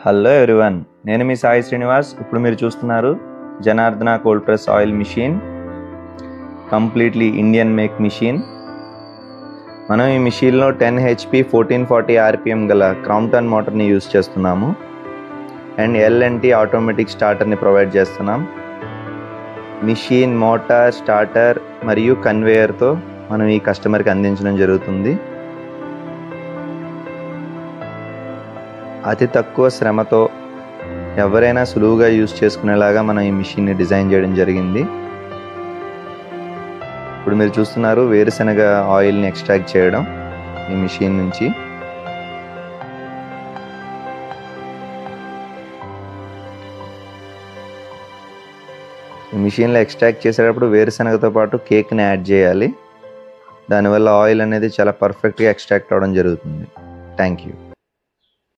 Hello everyone, నేను మీ సాయి శ్రీనివాస్. ఇప్పుడు మీరు చూస్తున్నారు Janardhana cold press oil machine, completely Indian make machine. మనం ఈ మిషన్లో 10 HP 1440 RPM గల క్రాంప్టన్ మోటార్ని యూజ్ చేస్తున్నాము అండ్ LNT ఆటోమేటిక్ స్టార్టర్ని ప్రొవైడ్ చేస్తున్నాం. మిషన్, మోటార్, స్టార్టర్ మరియు కన్వేయర్తో మనం ఈ కస్టమర్కి అందించడం జరుగుతుంది. అతి తక్కువ శ్రమతో ఎవరైనా సులువుగా యూజ్ చేసుకునేలాగా మనం ఈ మిషన్ని డిజైన్ చేయడం జరిగింది. ఇప్పుడు మీరు చూస్తున్నారు వేరుశనగ ఆయిల్ని ఎక్స్ట్రాక్ట్ చేయడం ఈ మిషన్ నుంచి. ఈ మిషన్లో ఎక్స్ట్రాక్ట్ చేసేటప్పుడు వేరుశనగతో పాటు కేక్ని యాడ్ చేయాలి. దానివల్ల ఆయిల్ అనేది చాలా పర్ఫెక్ట్గా ఎక్స్ట్రాక్ట్ అవ్వడం జరుగుతుంది. Thank you.